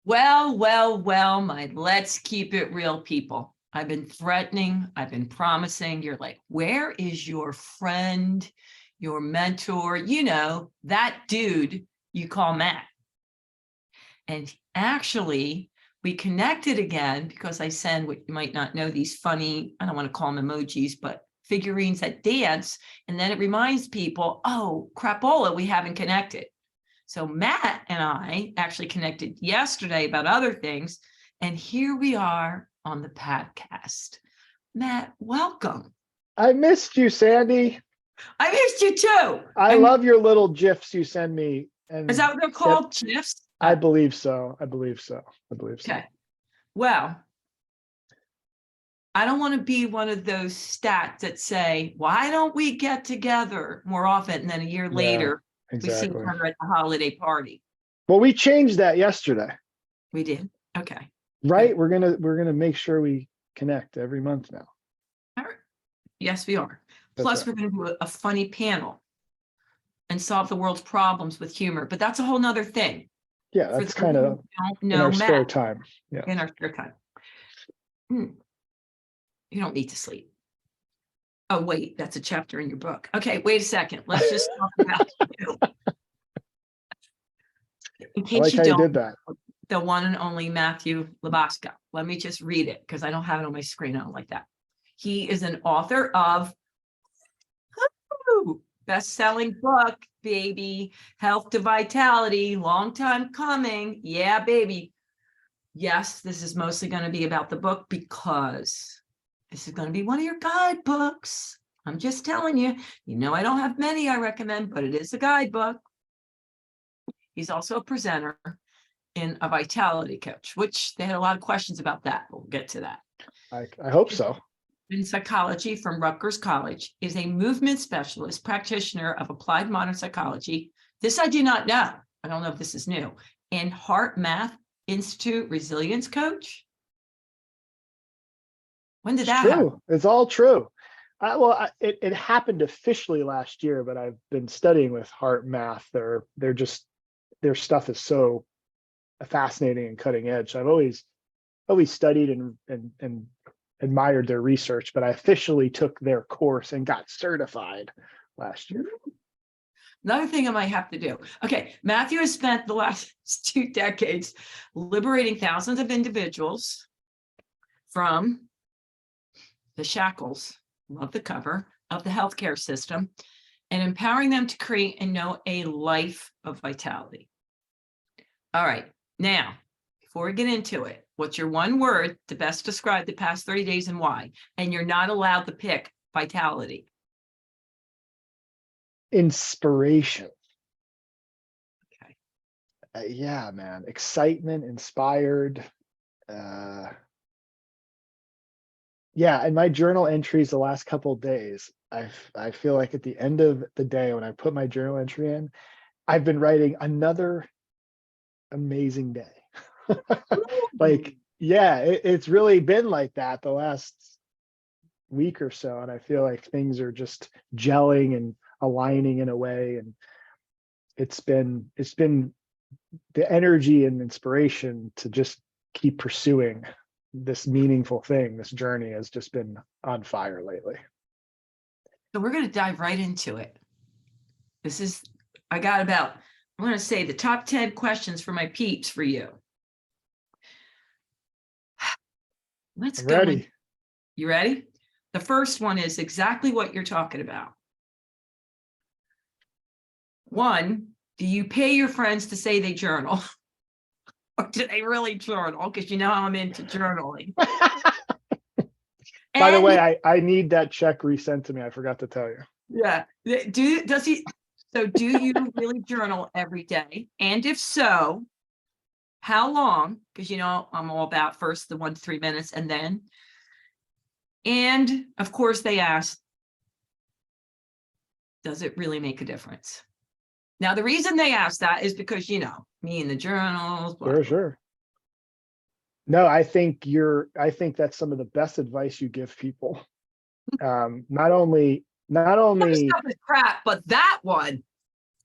Well, my let's keep it real people. I've been threatening, I've been promising. You're like, where is your friend, your mentor? You know, that dude you call Matt. And actually, we connected again because I send what you might not know, these funny, I don't want to call them emojis, but figurines that dance. And then it reminds people, oh, crapola, we haven't connected. So Matt and I actually connected yesterday about other things. And here we are on the podcast. Matt, welcome. I missed you, Sandy. I missed you too. I love your little GIFs you send me. And is that what they're called? GIFs? I believe so. Okay. Well, I don't want to be one of those stats that say, why don't we get together more often? And then a year later, exactly. We see her at the holiday party. Well, we changed that yesterday. We did. Okay. Right. Okay. We're gonna make sure we connect every month now. All right. Yes, we are. Plus, we're going to do a funny panel and solve the world's problems with humor. But that's a whole nother thing. Yeah, that's kind of in our spare time. Yeah, in our spare time. You don't need to sleep. Oh, wait, that's a chapter in your book. Okay, wait a second. Let's just talk about you. In case you don't, did that. The one and only Matthew LaBosco. Let me just read it because I don't have it on my screen. I don't like that. He is an author of best-selling book, baby, Health to Vitality, long time coming. Yeah, baby. Yes, this is mostly going to be about the book because this is going to be one of your guidebooks. I'm just telling you, I don't have many I recommend, but it is a guidebook. He's also a presenter in a vitality coach, which they had a lot of questions about that. We'll get to that. I hope so. In psychology from Rutgers College, is a movement specialist, practitioner of applied modern psychology. This I do not know. I don't know if this is new. And HeartMath Institute Resilience Coach. When did that happen? It's all true. It happened officially last year, but I've been studying with HeartMath. Their stuff is so fascinating and cutting edge. So I've always studied and admired their research, but I officially took their course and got certified last year. Another thing I might have to do. Okay, Matthew has spent the last 2 decades liberating thousands of individuals from the shackles, love the cover, of the healthcare system and empowering them to create and know a life of vitality. All right, now, before we get into it, what's your one word to best describe the past 30 days and why? And you're not allowed to pick vitality. Inspiration. Okay. Yeah, man. Excitement, inspired. Yeah, and my journal entries the last couple of days, I feel like at the end of the day when I put my journal entry in, I've been writing another amazing day. It's really been like that the last week or so, and I feel like things are just gelling and aligning in a way, and it's been the energy and inspiration to just keep pursuing this meaningful thing. This journey has just been on fire lately. So we're going to dive right into it. I want to say the top 10 questions for my peeps for you. Let's go. Ready. You ready? The first one is exactly what you're talking about. 1, do you pay your friends to say they journal? Or do they really journal? Because you know how I'm into journaling. By the way, I need that check resent to me. I forgot to tell you. Yeah. Do you really journal every day? And if so, how long? Because I'm all about first the 1 to 3 minutes and then. And of course they asked, does it really make a difference? Now, the reason they asked that is because, me and the journals. Sure. No, I think that's some of the best advice you give people. Not only Other stuff is crap, but that one,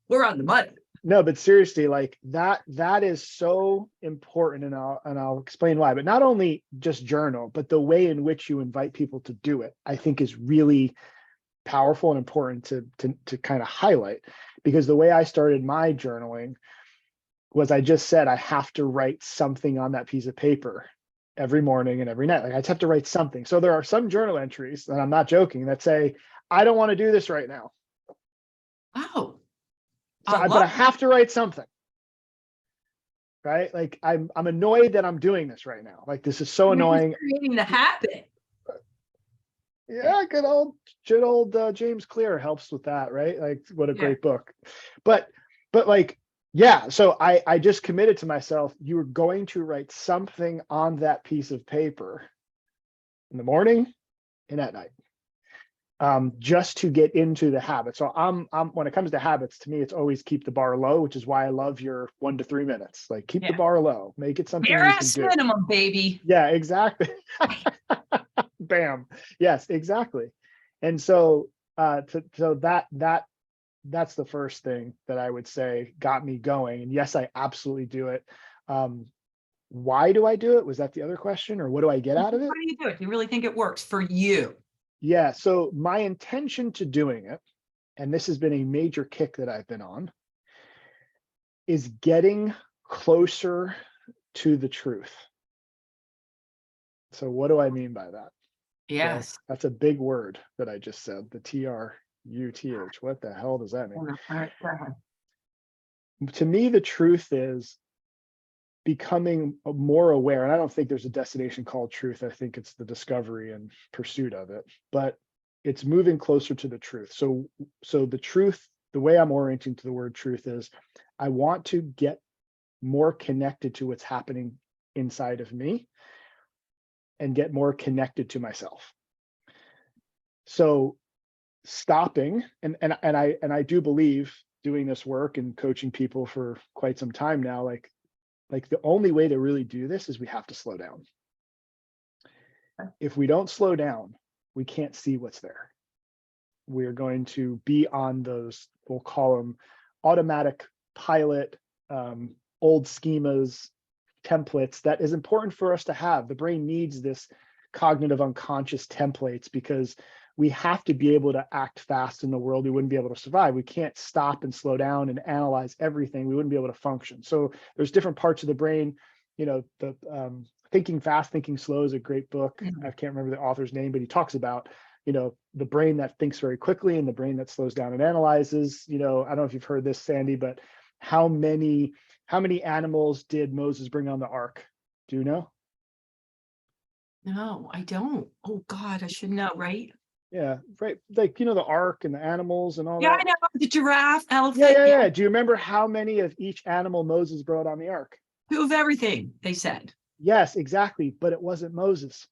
we're on the money. No, but seriously, like that is so important, and I'll explain why. But not only just journal, but the way in which you invite people to do it, I think is really powerful and important to kind of highlight. Because the way I started my journaling was I just said I have to write something on that piece of paper every morning and every night. Like I just have to write something. So there are some journal entries, and I'm not joking, that say, I don't want to do this right now. Oh, But I have to write something. Right? Like I'm annoyed that I'm doing this right now. Like this is so annoying. Creating the habit. Yeah, good old James Clear helps with that, right? Like what a great book. But like, yeah, so I just committed to myself, you were going to write something on that piece of paper in the morning and at night. Just to get into the habit. So I'm when it comes to habits, to me, it's always keep the bar low, which is why I love your 1 to 3 minutes. Like keep the bar low, make it something you can do. Minimum, baby. Yeah, exactly. Bam. Yes, exactly. And so that's the first thing that I would say got me going. And yes, I absolutely do it. Why do I do it? Was that the other question? Or what do I get out of it? Why do you do it? Do you really think it works for you? Yeah. So my intention to doing it, and this has been a major kick that I've been on, is getting closer to the truth. So what do I mean by that? Yes. Well, that's a big word that I just said, the TRUTH. What the hell does that mean? All right, go ahead. To me, the truth is becoming more aware. And I don't think there's a destination called truth. I think it's the discovery and pursuit of it, but it's moving closer to the truth. So the truth, the way I'm orienting to the word truth is I want to get more connected to what's happening inside of me and get more connected to myself. So stopping, and I do believe, doing this work and coaching people for quite some time now, like the only way to really do this is we have to slow down. If we don't slow down, we can't see what's there. We're going to be on those, we'll call them automatic pilot, old schemas, templates that is important for us to have. The brain needs this cognitive unconscious templates because we have to be able to act fast in the world. We wouldn't be able to survive. We can't stop and slow down and analyze everything. We wouldn't be able to function. So there's different parts of the brain. You know, the Thinking Fast, Thinking Slow is a great book. I can't remember the author's name, but he talks about, you know, the brain that thinks very quickly and the brain that slows down and analyzes. You know, I don't know if you've heard this, Sandy, but how many animals did Moses bring on the ark? Do you know? No, I don't. Oh God, I should know, right? Yeah, right. Like, you know, the ark and the animals and all Yeah, that. I know. The giraffe, elephant. Yeah. Do you remember how many of each animal Moses brought on the ark? 2 of everything, they said. Yes, exactly. But it wasn't Moses.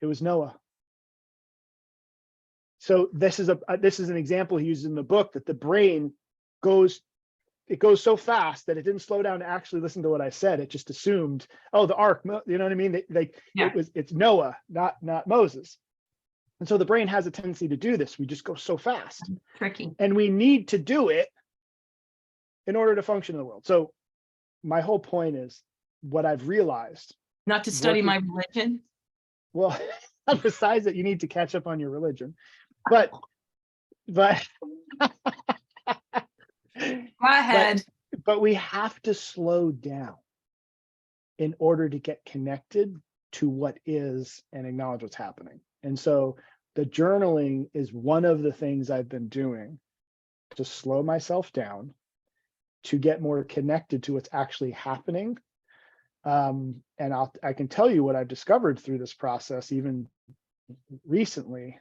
It was Noah. So this is an example he uses in the book, that the brain goes so fast that it didn't slow down to actually listen to what I said. It just assumed, oh, the ark, you know what I mean? It's Noah, not Moses. And so the brain has a tendency to do this. We just go so fast. Tricky. And we need to do it in order to function in the world. So my whole point is, what I've realized. Not to study my religion. Well, besides that, you need to catch up on your religion. But Go ahead. But we have to slow down in order to get connected to what is and acknowledge what's happening. And so the journaling is one of the things I've been doing to slow myself down, to get more connected to what's actually happening. And I can tell you what I've discovered through this process, even recently,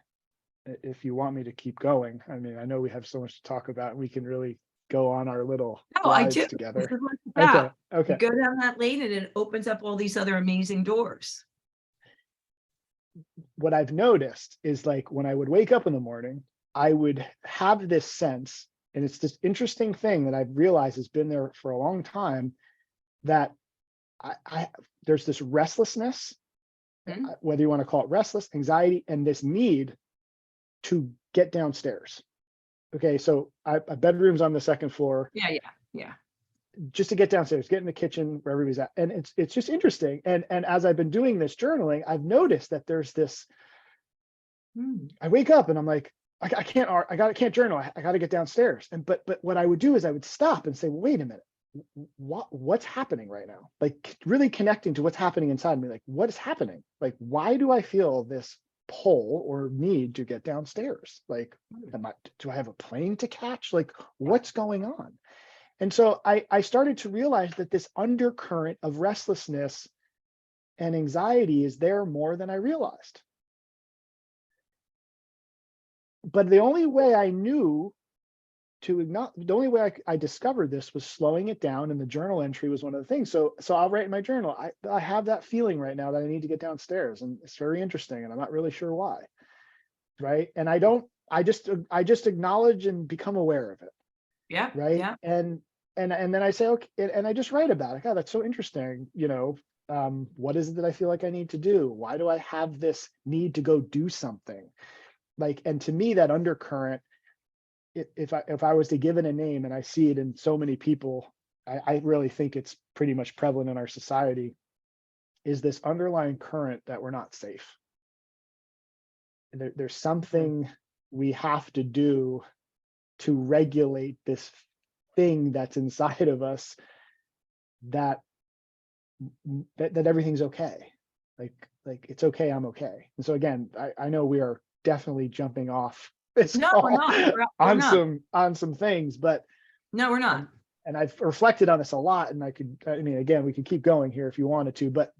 if you want me to keep going. I mean, I know we have so much to talk about. We can really go on our little rides together. Okay. You go down that lane and it opens up all these other amazing doors. What I've noticed is, like, when I would wake up in the morning, I would have this sense, and it's this interesting thing that I've realized has been there for a long time, that there's this restlessness, whether you want to call it restless, anxiety, and this need to get downstairs. Okay, so our bedroom's on the second floor. Yeah. Yeah. just to get downstairs, get in the kitchen where everybody's at. And it's just interesting. And as I've been doing this journaling, I've noticed that there's this, I wake up and I'm like, I can't journal. I got to get downstairs. But what I would do is I would stop and say, well, wait a minute, what's happening right now? Like really connecting to what's happening inside me. Like, what is happening? Like, why do I feel this pull or need to get downstairs? Like, do I have a plane to catch? Like, what's going on? And so I started to realize that this undercurrent of restlessness and anxiety is there more than I realized. But the only way I knew the only way I discovered this was slowing it down, and the journal entry was one of the things. So I'll write in my journal, I have that feeling right now that I need to get downstairs, and it's very interesting, and I'm not really sure why, right? And I just acknowledge and become aware of it. Yeah. Right. Yeah. And then I say, okay, and I just write about it. God, that's so interesting. What is it that I feel like I need to do? Why do I have this need to go do something? Like, and to me, that undercurrent, if I was to give it a name, and I see it in so many people, I really think it's pretty much prevalent in our society, is this underlying current that we're not safe. There's something we have to do to regulate this thing that's inside of us, that everything's okay. Like it's okay, I'm okay. And so again, I know we are definitely jumping off this No, call we're not. We're not. on some things, but No, we're not. and I've reflected on this a lot, and again, we could keep going here if you wanted to, but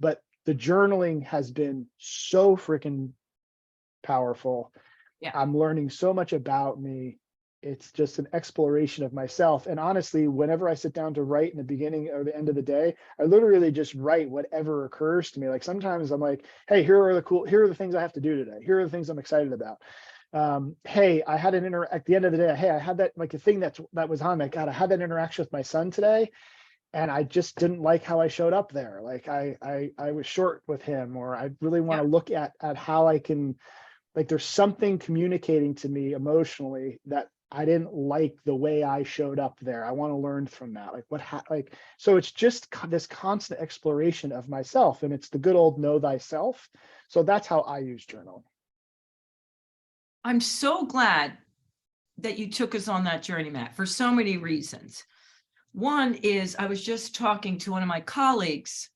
the journaling has been so freaking powerful. Yeah. I'm learning so much about me. It's just an exploration of myself. And honestly, whenever I sit down to write in the beginning or the end of the day, I literally just write whatever occurs to me. Like sometimes I'm like, hey, here are the things I have to do today. Here are the things I'm excited about. Hey, I had at the end of the day, hey, I had that, like a thing that was on my God, I had that interaction with my son today, and I just didn't like how I showed up there. Like I was short with him, or I really want to look at how I can, like, there's something communicating to me emotionally that I didn't like the way I showed up there. I want to learn from that. Like so it's just this constant exploration of myself, and it's the good old know thyself. So that's how I use journaling. I'm so glad that you took us on that journey, Matt, for so many reasons. One is I was just talking to one of my colleagues,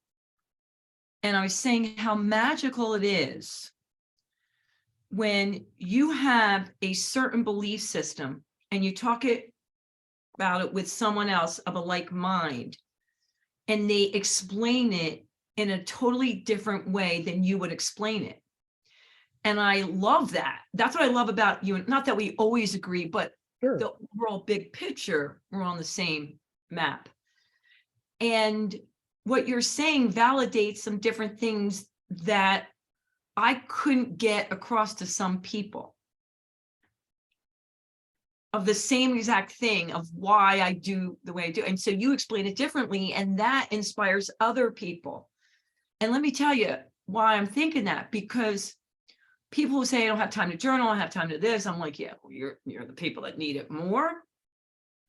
and I was saying how magical it is when you have a certain belief system and you talk about it with someone else of a like mind, and they explain it in a totally different way than you would explain it. And I love that. That's what I love about you. Not that we always agree, but Sure. the overall big picture, we're on the same map. And what you're saying validates some different things that I couldn't get across to some people, of the same exact thing of why I do the way I do. And so you explain it differently, and that inspires other people. And let me tell you why I'm thinking that, because people who say I don't have time to journal, I have time to this, I'm like, yeah, well, you're the people that need it more,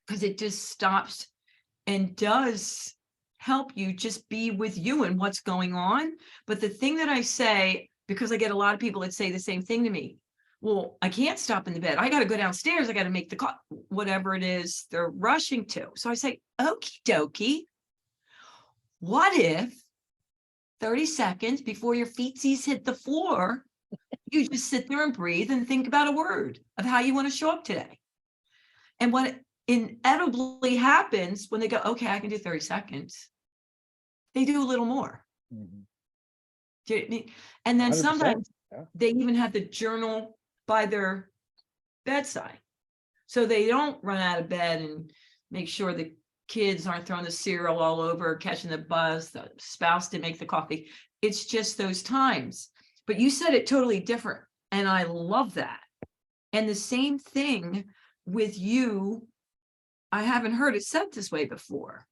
because it just stops and does help you just be with you and what's going on. But the thing that I say, because I get a lot of people that say the same thing to me, well, I can't stop in the bed. I got to go downstairs. I got to make the call, whatever it is they're rushing to. So I say, okie dokie. What if 30 seconds before your feetsies hit the floor, you just sit there and breathe and think about a word of how you want to show up today? And what inevitably happens when they go, okay, I can do 30 seconds, they do a little more. Mm-hmm. Do you know what I mean? And then 100%, sometimes yeah. they even have the journal by their bedside, so they don't run out of bed and make sure the kids aren't throwing the cereal all over, catching the buzz, the spouse didn't make the coffee. It's just those times. But you said it totally different, and I love that. And the same thing with you, I haven't heard it said this way before.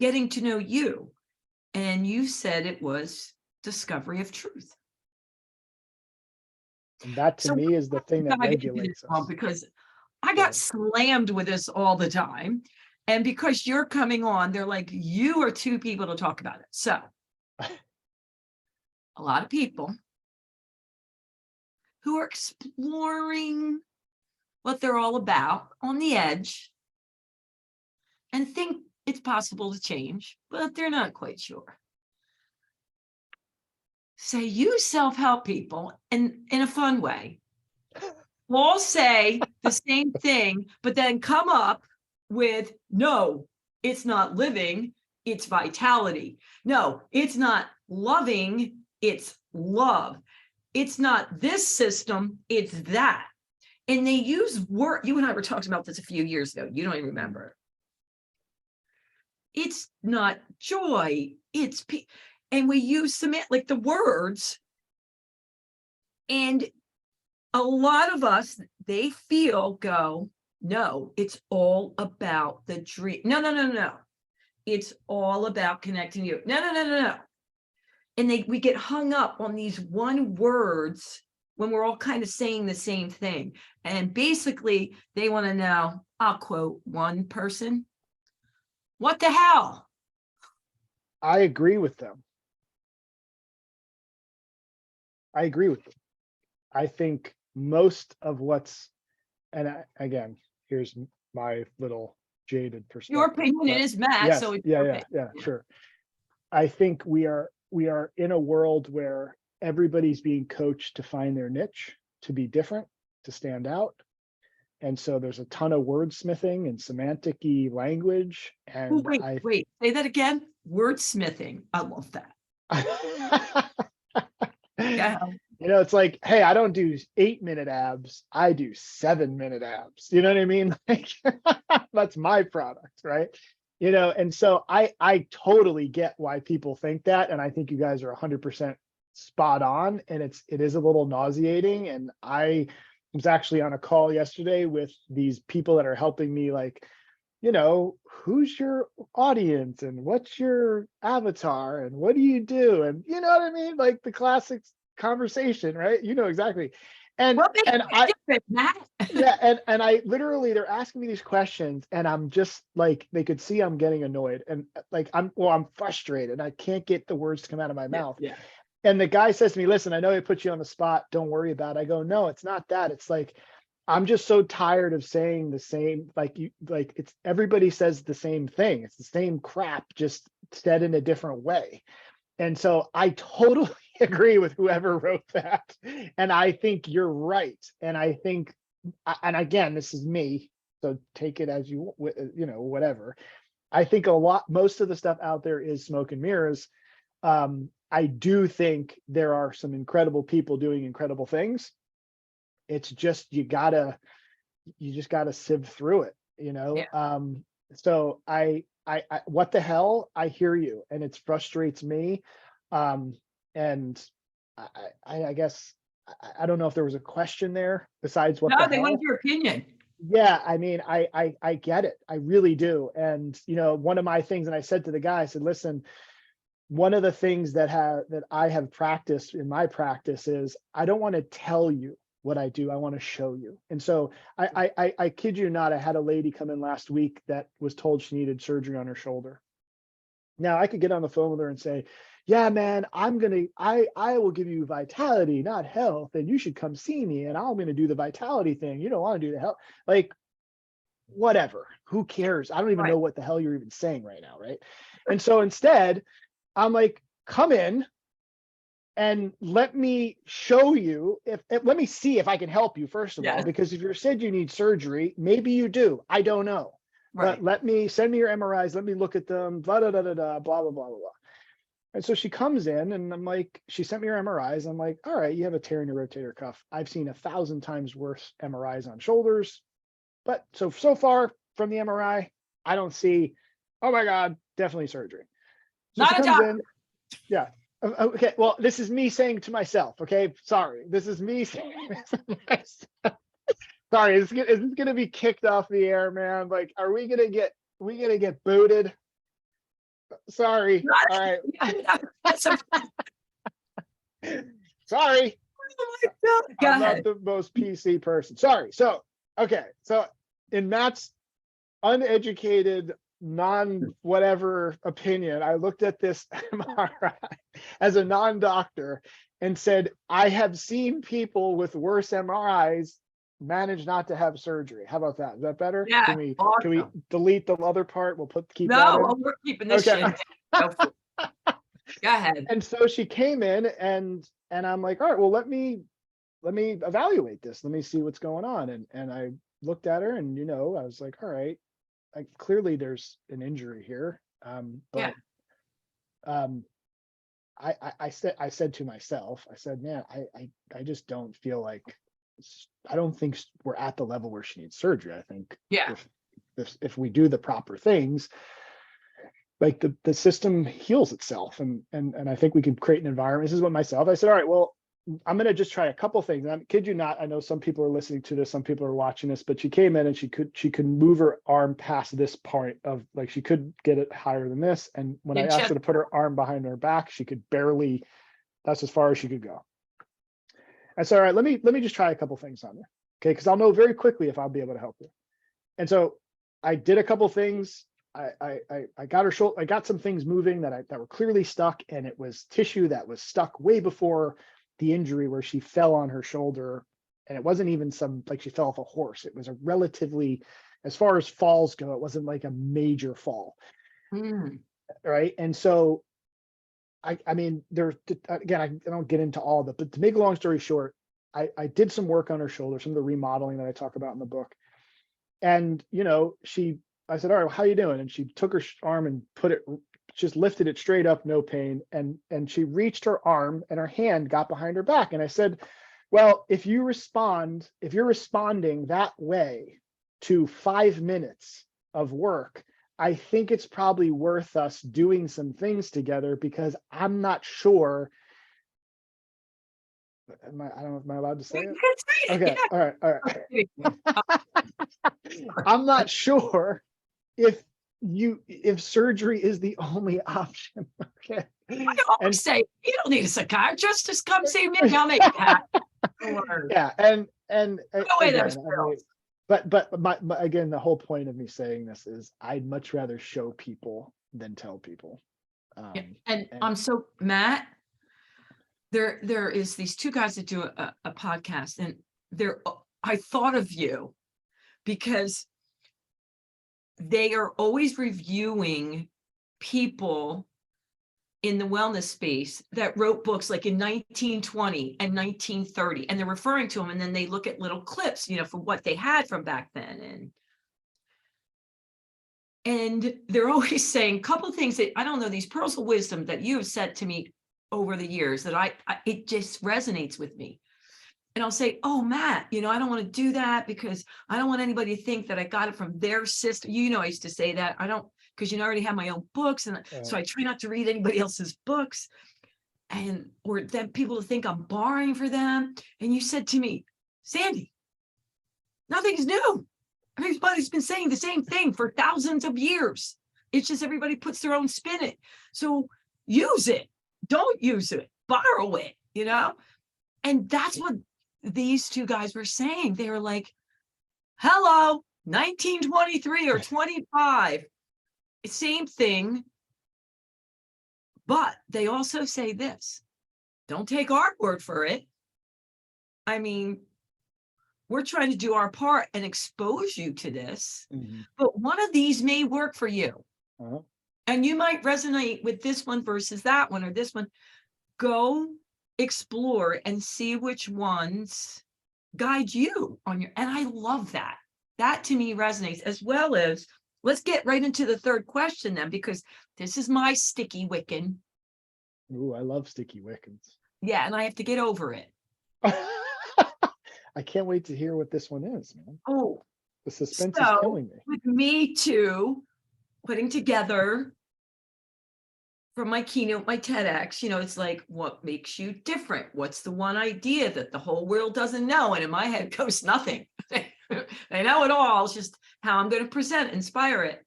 Getting to know you, and you said it was discovery of truth. And that to me is the thing that regulates us. Because I got slammed with this all the time. And because you're coming on, they're like, you are two people to talk about it. So a lot of people who are exploring what they're all about on the edge and think it's possible to change, but they're not quite sure. Say, you self-help people, and in a fun way, all say the same thing, but then come up with, no, it's not living, it's vitality. No, it's not loving, it's love. It's not this system, it's that. And they use word, you and I were talking about this a few years ago, you don't even remember. It's not joy, it's peace. And we use like the words, and a lot of us, they feel, go, no, it's all about the dream. No. It's all about connecting you. No. And we get hung up on these one words when we're all kind of saying the same thing. And basically they want to know, I'll quote one person, what the hell? I agree with them. I think most of what's, and again, here's my little jaded perspective. Your opinion is Matt, yes, so it's yeah, sure. I think we are in a world where everybody's being coached to find their niche, to be different, to stand out. And so there's a ton of wordsmithing and semantic-y language. And wait, say that again. Wordsmithing. I love that. Yeah. You know, it's like, hey, I don't do 8-minute abs, I do 7-minute abs. You know what I mean? Like, that's my product, right? You know, and so I totally get why people think that, and I think you guys are 100% spot on, and it is a little nauseating. And I was actually on a call yesterday with these people that are helping me, like, you know, who's your audience and what's your avatar and what do you do? And you know what I mean? Like the classic conversation, right? You know exactly. And I yeah, and I literally, they're asking me these questions and I'm just like, they could see I'm getting annoyed and like I'm frustrated. I can't get the words to come out of my mouth. Yeah. And the guy says to me, listen, I know I put you on the spot, don't worry about it. I go, no, it's not that. It's like, I'm just so tired of saying the same, it's everybody says the same thing. It's the same crap, just said in a different way. And so I totally agree with whoever wrote that. And I think you're right. And I think, and again, this is me, so take it as you know, whatever. I think most of the stuff out there is smoke and mirrors. I do think there are some incredible people doing incredible things. It's just, you just gotta sieve through it, you know? Yeah. So I what the hell, I hear you, and it frustrates me. And I guess, I don't know if there was a question there besides what the hell. They want your opinion. Yeah, I mean, I get it. I really do. And, you know, one of my things, and I said to the guy, I said, listen, one of the things that I have practiced in my practice is I don't want to tell you what I do. I want to show you. And so I kid you not, I had a lady come in last week that was told she needed surgery on her shoulder. Now I could get on the phone with her and say, yeah, man, I will give you vitality, not health. And you should come see me. And I'm going to do the vitality thing. You don't want to do the health, like, whatever, who cares? I don't even know what the hell you're even saying right now. Right. And so instead I'm like, come in and let me show you let me see if I can help you, first of all, because if you said you need surgery, maybe you do. I don't know. Right. But send me your MRIs. Let me look at them, blah, blah, blah, blah, blah, blah, blah, blah, blah. And so she comes in and I'm like, she sent me her MRIs. I'm like, all right, you have a tear in your rotator cuff. I've seen 1,000 times worse MRIs on shoulders. But so far from the MRI, I don't see, oh my God, definitely surgery. So she comes in. Yeah. Okay, well, this is me saying to myself, okay, sorry, this is me saying this to myself. Sorry, is this gonna be kicked off the air, man? Like, are we gonna get booted? Sorry. All right. Sorry. Oh my God. I'm not the most PC person. Sorry. So Okay, so in Matt's uneducated, non-whatever opinion, I looked at this MRI as a non-doctor and said, I have seen people with worse MRIs manage not to have surgery. How about that? Is that better? Yeah, Can we awesome. delete the other part? We'll keep that No, in. well, we're keeping this Okay. shit. Go for it. Go ahead. And so she came in and I'm like, all right, well, let me evaluate this. Let me see what's going on. And I looked at her and, I was like, all right, clearly there's an injury here. Yeah. I said to myself, I said, man, I just don't feel like, I don't think we're at the level where she needs surgery. I think Yeah. if we do the proper things, like the system heals itself. And I think we can create an environment. This is what myself, I said, all right, well, I'm going to just try a couple things. And I kid you not, I know some people are listening to this, some people are watching this, but she came in and she could move her arm past this point of, like, she could get it higher than this. And when I asked her to put her arm behind her back, she could barely, that's as far as she could go. I said, all right, let me just try a couple things on her. Okay. Because I'll know very quickly if I'll be able to help her. And so I did a couple things. I got her shoulder, I got some things moving that were clearly stuck, and it was tissue that was stuck way before the injury, where she fell on her shoulder. And it wasn't even like she fell off a horse. It was a relatively, as far as falls go, it wasn't like a major fall. Right. And so I mean, again, I don't get into all of it, but to make a long story short, I did some work on her shoulder, some of the remodeling that I talk about in the book. And, I said, all right, well, how you doing? And she took her arm and just lifted it straight up, no pain. And she reached her arm and her hand got behind her back. And I said, well, if you're responding that way to 5 minutes of work, I think it's probably worth us doing some things together, because I'm not sure. I don't know, am I allowed to say it? Okay. Yeah. All right. I'm not sure if surgery is the only option. Okay. I always say, you don't need a psychiatrist, just come see me and I'll make that. Yeah. And but again, the whole point of me saying this is I'd much rather show people than tell people. And I'm so, Matt, there is these two guys that do a podcast, and I thought of you because they are always reviewing people in the wellness space that wrote books like in 1920 and 1930, and they're referring to them, and then they look at little clips, for what they had from back then. And they're always saying a couple of things that, I don't know, these pearls of wisdom that you have said to me over the years that it just resonates with me. And I'll say, oh, Matt, I don't want to do that because I don't want anybody to think that I got it from their system. I used to say that. I don't, because I already have my own books. And so I try not to read anybody else's books, or then people to think I'm borrowing for them. And you said to me, Sandy, nothing's new. Everybody's been saying the same thing for thousands of years. It's just everybody puts their own spin in it. So use it. Don't use it. Borrow it, And that's what these two guys were saying. They were like, hello, 1923 or 25. Same thing. But they also say this. Don't take our word for it. I mean, we're trying to do our part and expose you to this, but one of these may work for you. And you might resonate with this one versus that one, or this one. Go explore and see which ones guide you on your, and I love that. That to me resonates, as well as, let's get right into the third question then, because this is my sticky Wiccan. Ooh, I love sticky Wiccans. Yeah, and I have to get over it. I can't wait to hear what this one is, man. Oh, the suspense is killing me. With me too, putting together from my keynote, my TEDx, it's like, what makes you different? What's the one idea that the whole world doesn't know? And in my head goes nothing. I know it all. It's just how I'm going to present, inspire it.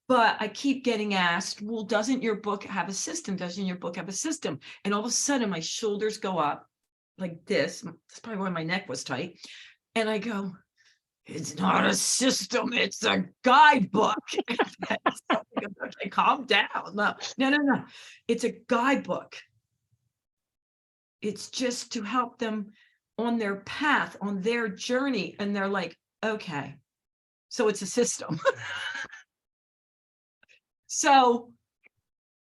But I keep getting asked, well, doesn't your book have a system? Doesn't your book have a system? And all of a sudden my shoulders go up like this. That's probably why my neck was tight. And I go, It's not a system, it's a guidebook. Okay, calm down. No. It's a guidebook. It's just to help them on their path, on their journey. And they're like, okay, so it's a system. So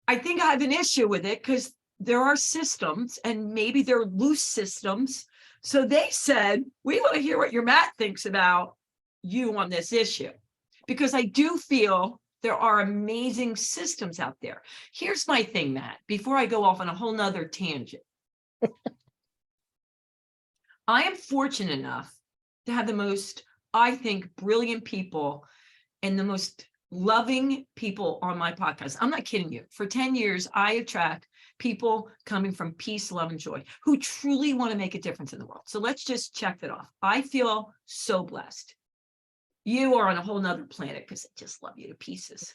I think I have an issue with it because there are systems and maybe they're loose systems. So they said, we want to hear what your Matt thinks about you on this issue, because I do feel there are amazing systems out there. Here's my thing, Matt, before I go off on a whole nother tangent. I am fortunate enough to have the most, I think, brilliant people and the most loving people on my podcast. I'm not kidding you. For 10 years, I attract people coming from peace, love, and joy who truly want to make a difference in the world. So let's just check that off. I feel so blessed. You are on a whole nother planet because I just love you to pieces.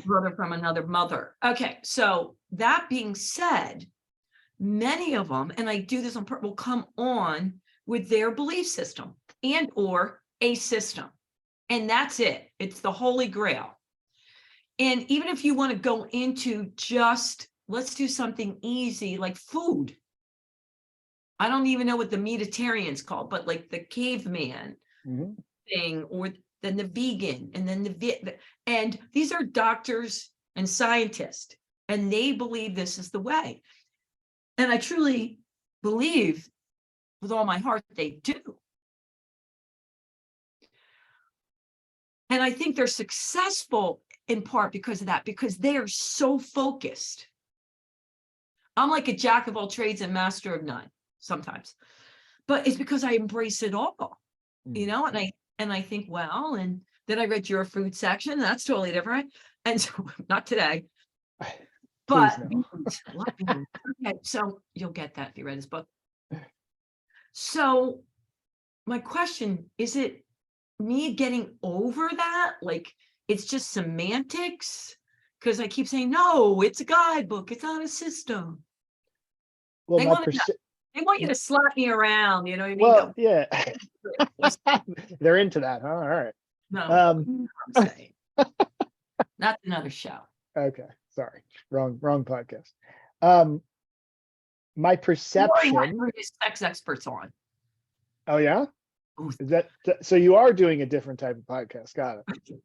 Brother from another mother. Okay, so that being said, many of them, and I do this on purpose, will come on with their belief system and or a system. And that's it. It's the Holy Grail. And even if you want to go into just, let's do something easy like food. I don't even know what the Mediterranean's called, but like the caveman thing, or then the vegan, and then and these are doctors and scientists, and they believe this is the way. And I truly believe with all my heart they do. And I think they're successful in part because of that, because they are so focused. I'm like a jack of all trades and master of none sometimes, but it's because I embrace it all, you know, and I think, well, and then I read your food section. That's totally different. And so not today, but okay, so you'll get that if you read his book. So my question, is it me getting over that? Like, it's just semantics? Because I keep saying, no, it's a guidebook. It's not a system. Well, they want you to slap me around, you know what I mean? Well, yeah. They're into that, huh? All right. No, I'm saying. That's another show. Okay, sorry. Wrong podcast. My perception. Sex experts on. Oh, yeah? Ooh. Is that so? You are doing a different type of podcast. Got it.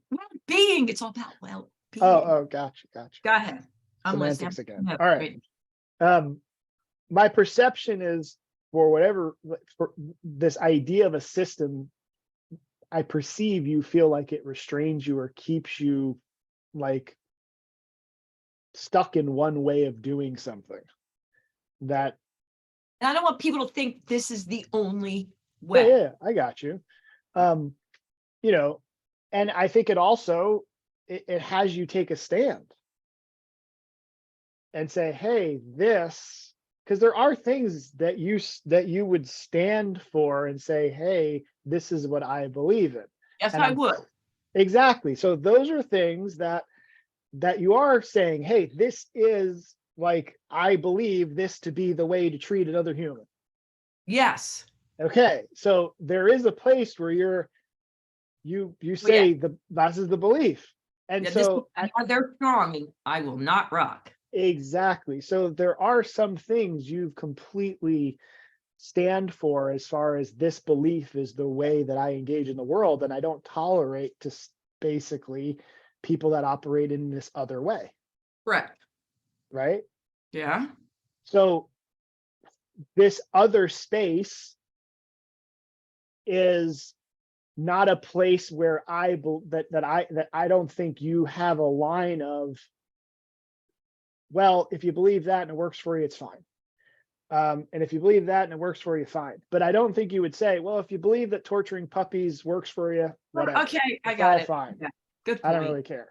Well-being. It's all about well-being. Oh, gotcha. Go ahead. I'm Semantics listening. again. All right. My perception is for this idea of a system, I perceive you feel like it restrains you or keeps you like stuck in one way of doing something. That I don't want people to think this is the only way. Yeah, I got you. You know, and I think it also it has you take a stand and say, hey, this, because there are things that you would stand for and say, hey, this is what I believe in. Yes, I would. Exactly. So those are things that you are saying, hey, this is like, I believe this to be the way to treat another human. Yes. Okay. So there is a place where you say this is the belief. And so they're strong and I will not rock. Exactly. So there are some things you've completely stand for as far as this belief is the way that I engage in the world. And I don't tolerate to basically people that operate in this other way. Correct. Right? Yeah. So this other space is not a place where I don't think you have a line of, well, if you believe that and it works for you, it's fine. And if you believe that and it works for you, fine. But I don't think you would say, well, if you believe that torturing puppies works for you, whatever. Okay, I got it. Fine. Yeah. Good point. I don't really care.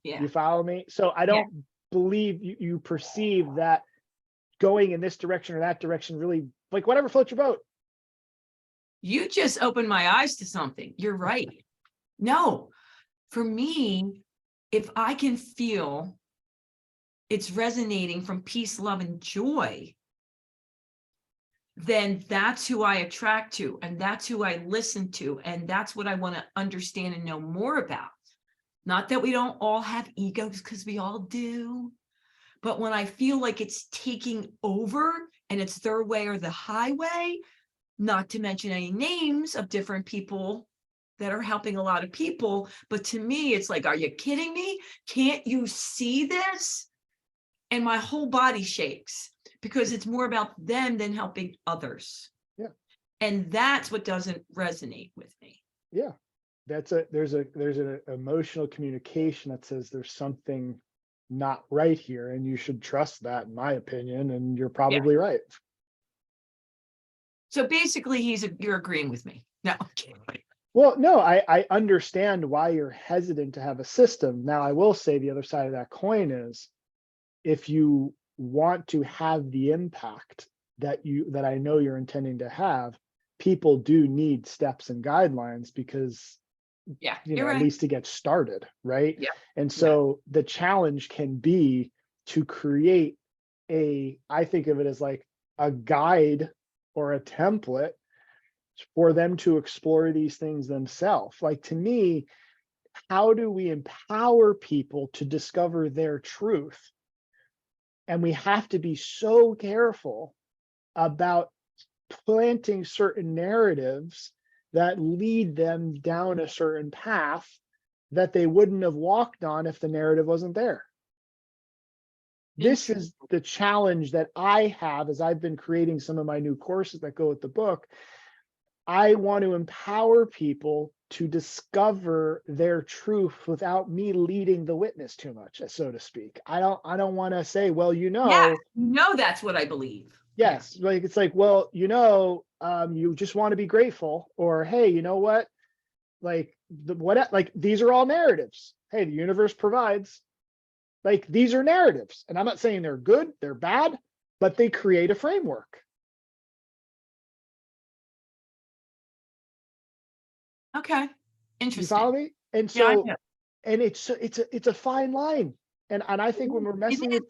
Yeah. You follow me? So I don't believe you perceive that going in this direction or that direction, really, like, whatever floats your boat. You just opened my eyes to something. You're right. No, for me, if I can feel it's resonating from peace, love, and joy, then that's who I attract to, and that's who I listen to, and that's what I want to understand and know more about. Not that we don't all have egos, because we all do. But when I feel like it's taking over and it's their way or the highway, not to mention any names of different people that are helping a lot of people. But to me, it's like, are you kidding me? Can't you see this? And my whole body shakes because it's more about them than helping others. Yeah. And that's what doesn't resonate with me. Yeah. There's an emotional communication that says there's something not right here, and you should trust that, in my opinion, and you're probably right. So basically you're agreeing with me. No, okay. Well, no, I understand why you're hesitant to have a system. Now, I will say the other side of that coin is, if you want to have the impact that I know you're intending to have, people do need steps and guidelines, because you're right. at least to get started, right? Yeah. And so the challenge can be to create I think of it as like a guide or a template for them to explore these things themselves. Like, to me, how do we empower people to discover their truth? And we have to be so careful about planting certain narratives that lead them down a certain path that they wouldn't have walked on if the narrative wasn't there. This is the challenge that I have as I've been creating some of my new courses that go with the book. I want to empower people to discover their truth without me leading the witness too much, so to speak. I don't want to say, well, that's what I believe. Yes. Yeah. Like, it's like, well, you just want to be grateful, or, hey, you know what? Like, these are all narratives. Hey, the universe provides. Like, these are narratives. And I'm not saying they're good, they're bad, but they create a framework. Okay. Interesting. You follow me? And so, and it's a fine line. And I think when we're messing with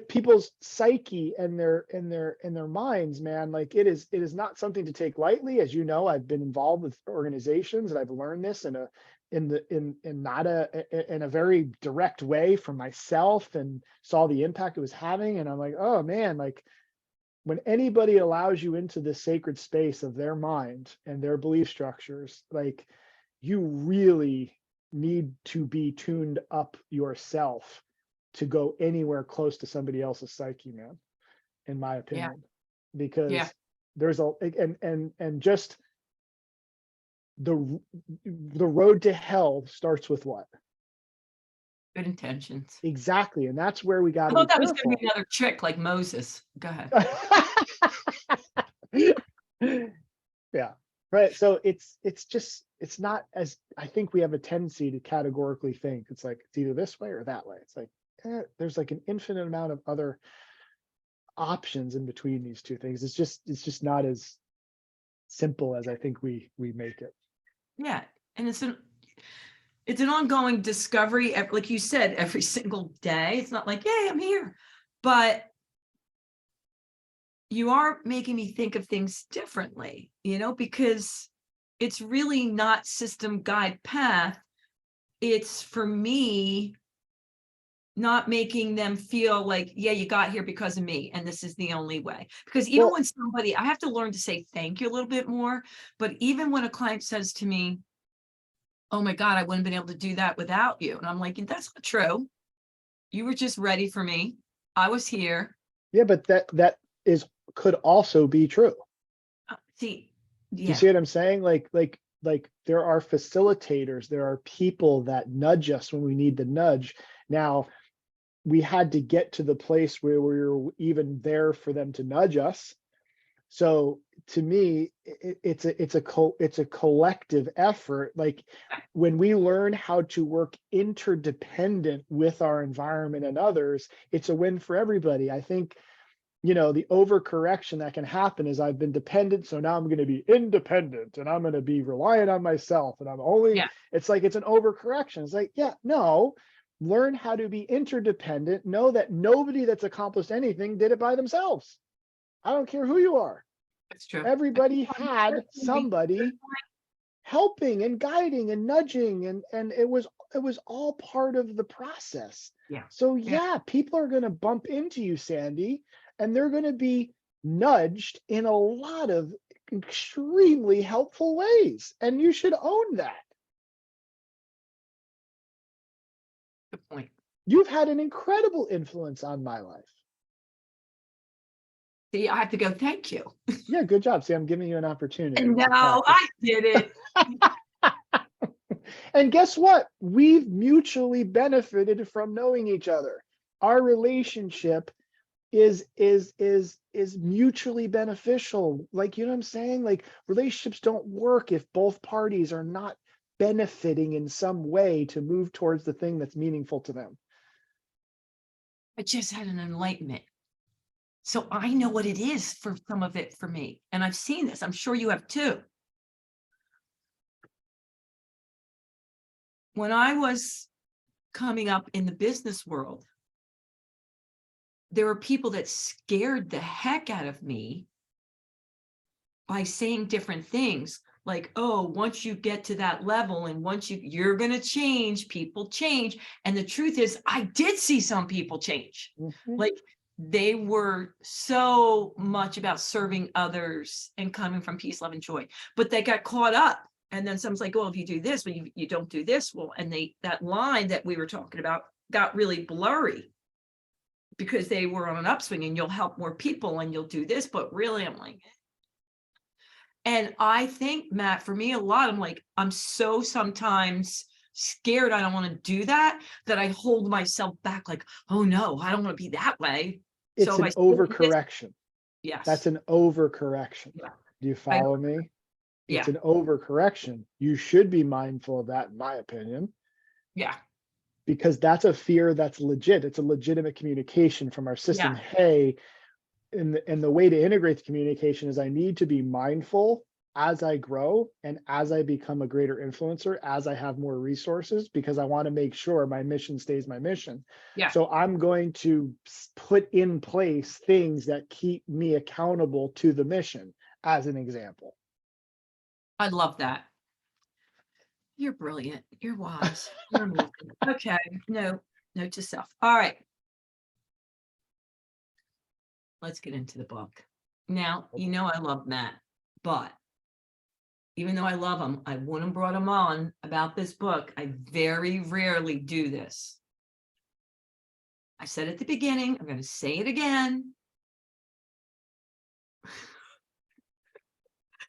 people's psyche and their minds, man, like, it is not something to take lightly. As you know, I've been involved with organizations, and I've learned this in a very direct way from myself, and saw the impact it was having. And I'm like, oh man, like, when anybody allows you into the sacred space of their mind and their belief structures, like, you really need to be tuned up yourself to go anywhere close to somebody else's psyche, man, in my opinion. Because there's and just the road to hell starts with what? Good intentions. Exactly. And that's where we got to I thought that was going to be another trick like Moses. Go ahead. Yeah. Right. So it's not, as I think we have a tendency to categorically think it's like it's either this way or that way. It's like, there's like an infinite amount of other options in between these two things. It's just not as simple as I think we make it. Yeah. And it's an ongoing discovery, like you said, every single day. It's not like, yay, I'm here. But you are making me think of things differently, because it's really not system, guide, path. It's, for me, not making them feel like, yeah, you got here because of me, and this is the only way. Because even when I have to learn to say thank you a little bit more, but even when a client says to me, oh my God, I wouldn't have been able to do that without you. And I'm like, that's not true. You were just ready for me. I was here. Yeah, but that could also be true. See, you see what I'm saying? Like there are facilitators, there are people that nudge us when we need the nudge. Now, we had to get to the place where we were even there for them to nudge us. So to me, it's a collective effort. Like, when we learn how to work interdependent with our environment and others, it's a win for everybody. I think, the overcorrection that can happen is, I've been dependent, so now I'm going to be independent, and I'm going to be reliant on myself, and I'm only, it's like, it's an overcorrection. It's like, no, learn how to be interdependent. Know that nobody that's accomplished anything did it by themselves. I don't care who you are. That's true. Everybody had somebody helping and guiding and nudging, and it was all part of the process. Yeah. So yeah, people are going to bump into you, Sandy, and they're going to be nudged in a lot of extremely helpful ways, and you should own that. Good point. You've had an incredible influence on my life. See, I have to go, thank you. Yeah, good job. See, I'm giving you an opportunity. And no, I did it. And guess what? We've mutually benefited from knowing each other. Our relationship is mutually beneficial. Like, you know what I'm saying? Like, relationships don't work if both parties are not benefiting in some way to move towards the thing that's meaningful to them. I just had an enlightenment. So I know what it is for some of it for me. And I've seen this. I'm sure you have too. When I was coming up in the business world, there were people that scared the heck out of me by saying different things like, oh, once you get to that level and once you're going to change, people change. And the truth is, I did see some people change. Mhm. Like, they were so much about serving others and coming from peace, love, and joy, but they got caught up. And then someone's like, well, if you do this, but you don't do this, well, and that line that we were talking about got really blurry because they were on an upswing and you'll help more people and you'll do this, but really I'm like, and I think, Matt, for me, a lot, I'm like, I'm so sometimes scared I don't want to do that I hold myself back like, oh no, I don't want to be that way. It's So an overcorrection. yes. That's an overcorrection. Yeah. Do you follow me? Yeah. It's an overcorrection. You should be mindful of that, in my opinion. Yeah. Because that's a fear that's legit. It's a legitimate communication from our system. Yeah. Hey, and the way to integrate the communication is I need to be mindful as I grow and as I become a greater influencer, as I have more resources, because I want to make sure my mission stays my mission. Yeah. So I'm going to put in place things that keep me accountable to the mission, as an example. I love that. You're brilliant. You're wise. You're amazing. Okay. No, note to self. All right. Let's get into the book. Now, you know, I love Matt, but even though I love him, I wouldn't have brought him on about this book. I very rarely do this. I said at the beginning, I'm going to say it again.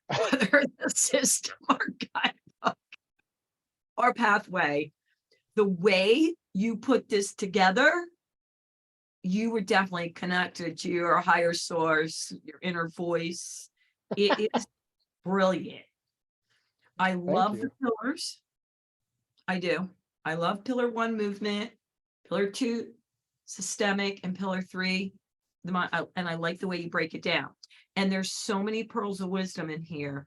Whether the system or guidebook or pathway, the way you put this together, you were definitely connected to your higher source, your inner voice. It is brilliant. I love the pillars. I do. I love pillar 1, movement, pillar 2, systemic, and pillar 3, the mind. And I like the way you break it down. And there's so many pearls of wisdom in here.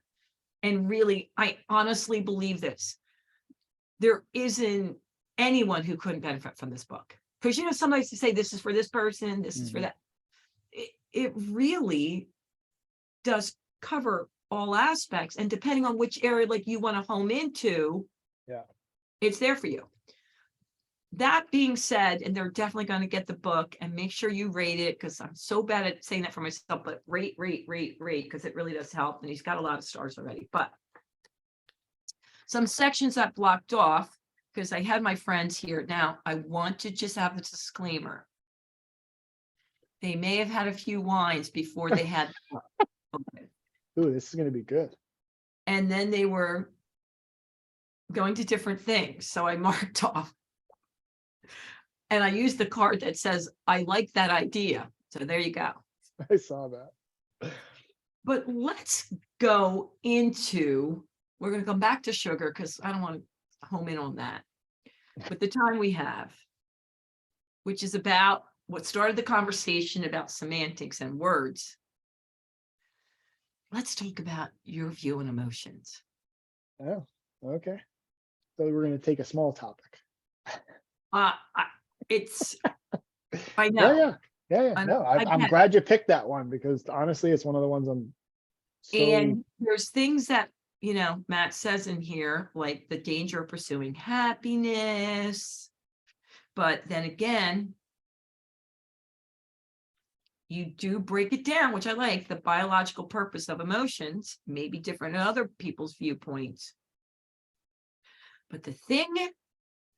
And really, I honestly believe this. There isn't anyone who couldn't benefit from this book. Because, you know, somebody to say this is for this person, this is for that. It really does cover all aspects. And depending on which area like you want to home into, it's there for you. That being said, and they're definitely going to get the book, and make sure you rate it, because I'm so bad at saying that for myself, but rate, because it really does help. And he's got a lot of stars already. But some sections I blocked off because I had my friends here. Now, I want to just have a disclaimer. They may have had a few wines before they had the book. Okay. Ooh, this is going to be good. And then they were going to different things. So I marked off. And I used the card that says, I like that idea. So there you go. I saw that. But let's go into, we're going to come back to sugar because I don't want to home in on that. But the time we have, which is about what started the conversation about semantics and words. Let's talk about your view on emotions. Oh, okay. So we're going to take a small topic. It's, I know. Yeah. I, No, I I'm get glad you picked that one because honestly, it's one of the ones I'm it. so. And there's things that, Matt says in here, like the danger of pursuing happiness. But then again, you do break it down, which I like. The biological purpose of emotions may be different in other people's viewpoints. But the thing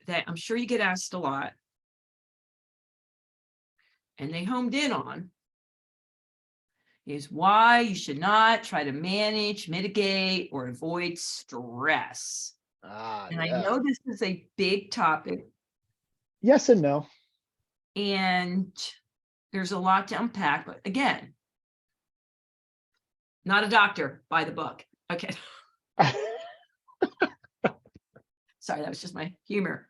that I'm sure you get asked a lot, and they homed in on, is why you should not try to manage, mitigate, or avoid stress. And I Yeah. know this is a big topic, Yes and no. and there's a lot to unpack, but again, not a doctor, buy the book. Okay. Sorry, that was just my humor.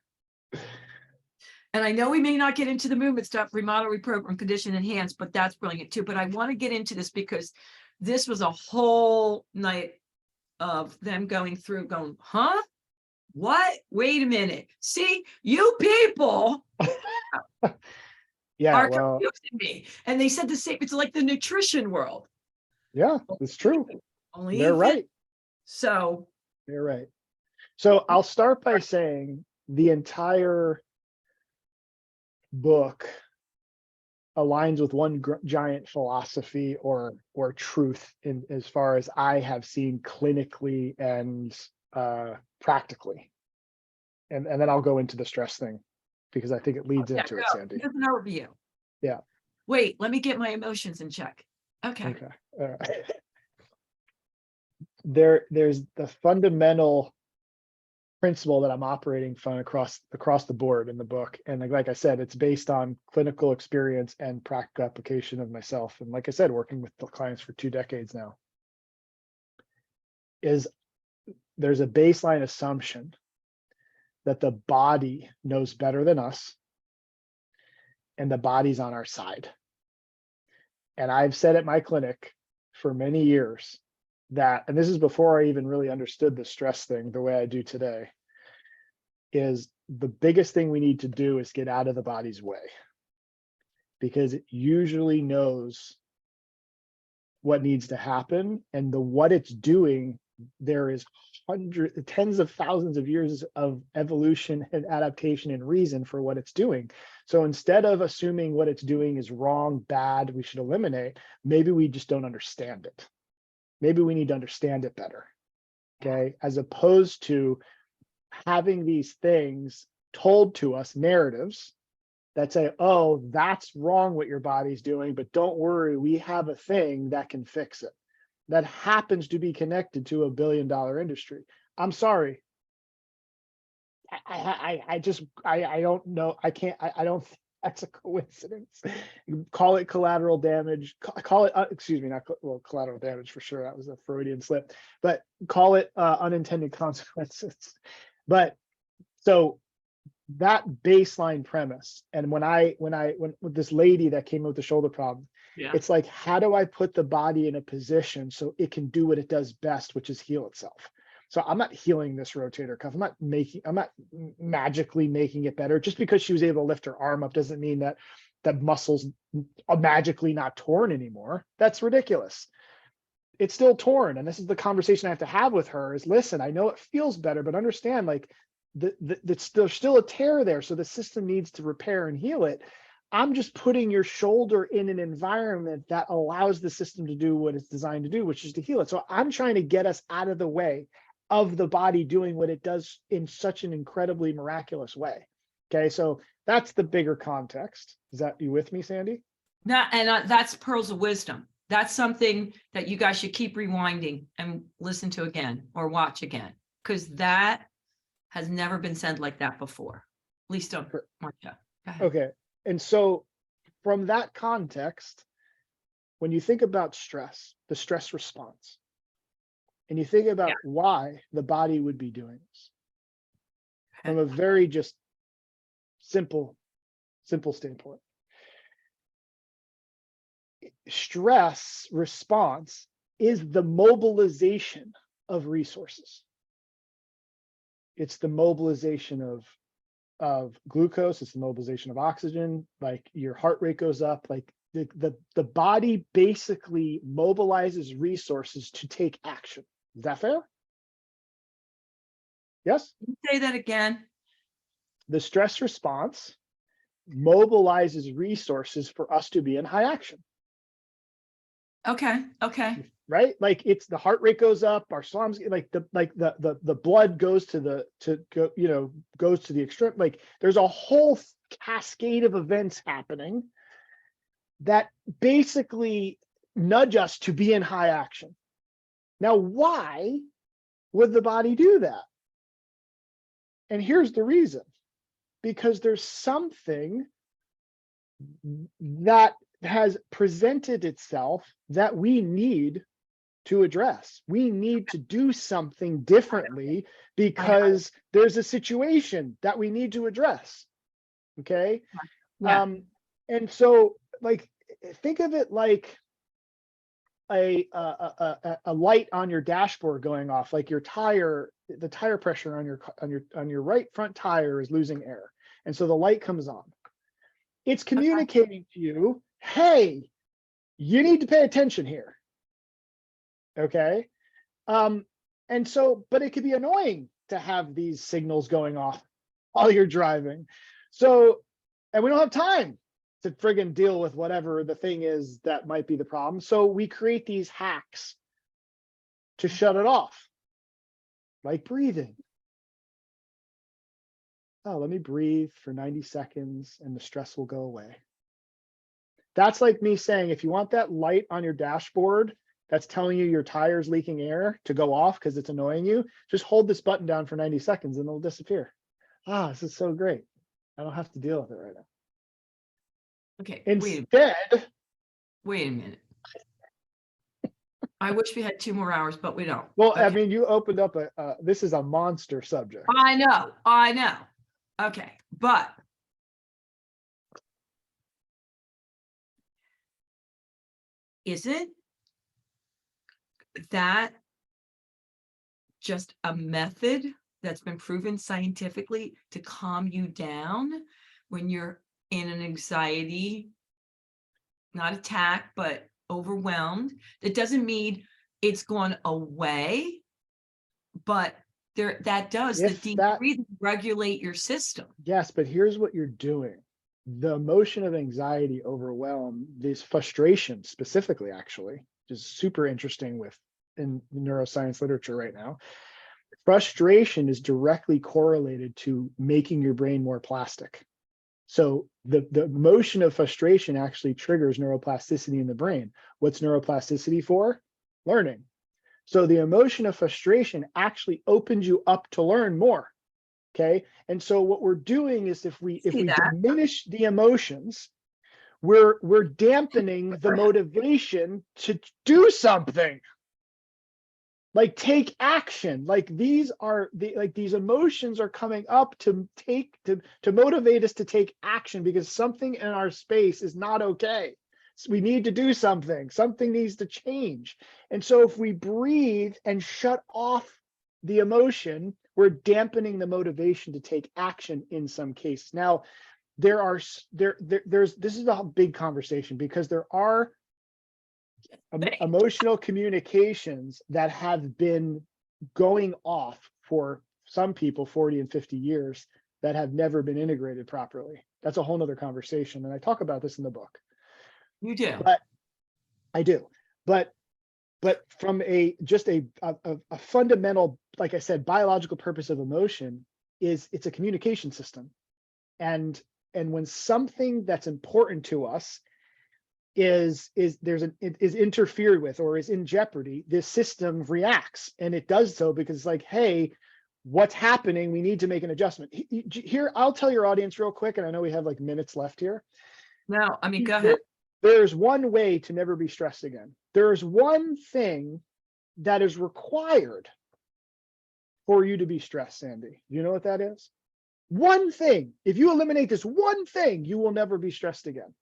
And I know we may not get into the movement stuff, remodel, reprogram, condition, enhance, but that's brilliant too. But I want to get into this because this was a whole night of them going through, going, huh? What? Wait a minute. See, you people Yeah, are well, confusing me. And they said the same, it's like the nutrition world. yeah, it's true. Only They're right. So They're right. So I'll start by saying the entire book aligns with one giant philosophy or truth in as far as I have seen clinically and practically. And then I'll go into the stress thing because I think it leads into it, Sandy. here's an overview. Yeah. Wait, let me get my emotions in check. Okay. All right. There's the fundamental principle that I'm operating from across the board in the book. And like I said, it's based on clinical experience and practical application of myself. And like I said, working with the clients for 2 decades now, is there's a baseline assumption that the body knows better than us and the body's on our side. And I've said at my clinic for many years that, and this is before I even really understood the stress thing the way I do today, is the biggest thing we need to do is get out of the body's way, because it usually knows what needs to happen, and what it's doing, there is tens of thousands of years of evolution and adaptation and reason for what it's doing. So instead of assuming what it's doing is wrong, bad, we should eliminate, maybe we just don't understand it. Maybe we need to understand it better, okay? As opposed to having these things told to us, narratives that say, oh, that's wrong what your body's doing, but don't worry, we have a thing that can fix it. That happens to be connected to $1 billion industry. I'm sorry. I don't know. I don't think that's a coincidence. Call it collateral damage. Call it, excuse me, not collateral damage for sure. That was a Freudian slip, but call it unintended consequences. But so that baseline premise, and when with this lady that came with the shoulder problem, it's like, how do I put the body in a position so it can do what it does best, which is heal itself? So I'm not healing this rotator cuff. I'm not magically making it better. Just because she was able to lift her arm up doesn't mean that muscle's are magically not torn anymore. That's ridiculous. It's still torn. And this is the conversation I have to have with her is, listen, I know it feels better, but understand, like, there's still a tear there. So the system needs to repair and heal it. I'm just putting your shoulder in an environment that allows the system to do what it's designed to do, which is to heal it. So I'm trying to get us out of the way of the body doing what it does in such an incredibly miraculous way. Okay, so that's the bigger context. Is that, you with me, Sandy? That's pearls of wisdom. That's something that you guys should keep rewinding and listen to again or watch again, because that has never been said like that before. At least don't, Marcia. Go ahead. Okay, and so from that context, when you think about stress, the stress response, and you think about why the body would be doing this from a very just simple standpoint, stress response is the mobilization of resources. It's the mobilization of glucose, it's the mobilization of oxygen, like your heart rate goes up, like the body basically mobilizes resources to take action. Is that fair? Yes? Say that again. The stress response mobilizes resources for us to be in high action. Okay. Okay. Right? Like it's the heart rate goes up, our slums, like the blood goes to the goes to the extreme. Like there's a whole cascade of events happening that basically nudge us to be in high action. Now, why would the body do that? And here's the reason. Because there's something that has presented itself that we need to address. We need to do something differently because there's a situation that we need to address. Okay. Yeah. And so like, think of it like a light on your dashboard going off, like your tire, the tire pressure on your right front tire is losing air. And so the light comes on. It's communicating to you, hey, you need to pay attention here. Okay. And so, but it could be annoying to have these signals going off while you're driving. So, and we don't have time to friggin' deal with whatever the thing is that might be the problem. So we create these hacks to shut it off, like breathing. Oh, let me breathe for 90 seconds and the stress will go away. That's like me saying, if you want that light on your dashboard that's telling you your tire's leaking air to go off because it's annoying you, just hold this button down for 90 seconds and it'll disappear. Ah, this is so great. I don't have to deal with it right now. Okay. Instead, wait a minute. I wish we had 2 more hours, but we don't. Well, okay. I mean, you opened up this is a monster subject. I know. Okay, but isn't that just a method that's been proven scientifically to calm you down when you're in an anxiety, not attack, but overwhelmed? That doesn't mean it's gone away, but that does the deep breathing regulate your system. Yes, but here's what you're doing. The emotion of anxiety, overwhelm, this frustration specifically, actually, which is super interesting in neuroscience literature right now. Frustration is directly correlated to making your brain more plastic. So the emotion of frustration actually triggers neuroplasticity in the brain. What's neuroplasticity for? Learning. So the emotion of frustration actually opens you up to learn more. Okay. And so what we're doing is if we diminish the emotions, we're dampening the motivation to do something. Like take action. Like these emotions are coming up to motivate us to take action because something in our space is not okay. So we need to do something. Something needs to change. And so if we breathe and shut off the emotion, we're dampening the motivation to take action in some cases. Now, this is a big conversation because there are emotional communications that have been going off for some people 40 and 50 years that have never been integrated properly. That's a whole nother conversation. And I talk about this in the book. You do. But I do. But from a fundamental, like I said, biological purpose of emotion is it's a communication system. And when something that's important to us is interfered with or is in jeopardy, this system reacts, and it does so because it's like, hey, what's happening? We need to make an adjustment. Here, I'll tell your audience real quick, and I know we have like minutes left here. No, I mean, go ahead. There's one way to never be stressed again. There's one thing that is required for you to be stressed, Sandy. You know what that is? One thing. If you eliminate this one thing, you will never be stressed again.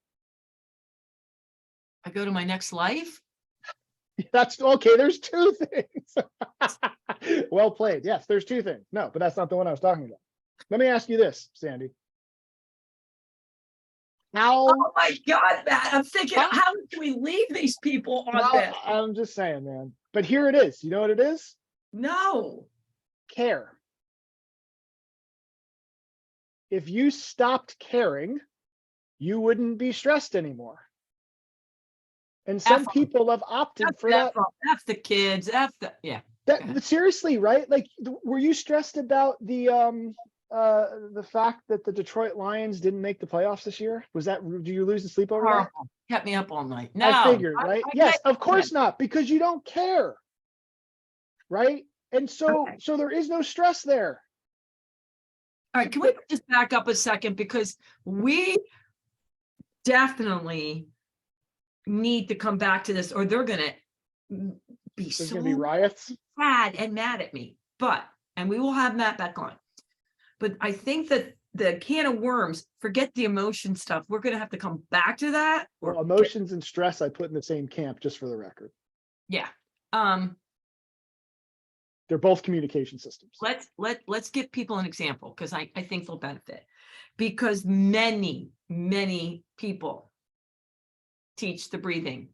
I go to my next life? That's okay. There's 2 things. Well played. Yes, there's 2 things. No, but that's not the one I was talking about. Let me ask you this, Sandy. How, Oh my God, Matt, I'm thinking, Huh? how can we leave these people on well, this? I'm just saying, man. But here it is. You know what it is? No. Care. If you stopped caring, you wouldn't be stressed anymore. And some F 'em. people have opted F for that. F the kids, F the, yeah. But seriously, right? Like, were you stressed about the fact that the Detroit Lions didn't make the playoffs this year? Was that, do you lose the sleep over that? Horrible. Kept me up all night. I No. figured, right? Yes, of course not, because you don't care, right? And so, Okay. so there is no stress there. All right, can we just back up a second, because we definitely need to come back to this, or they're gonna be There's so gonna be riots. sad and mad at me. But, and we will have Matt back on. But I think that the can of worms, forget the emotion stuff. We're gonna have to come back to that. Or Well, emotions and stress I put in the same camp, just for the record. yeah. They're both communication systems. Let's give people an example, because I think they'll benefit. Because many people teach the breathing.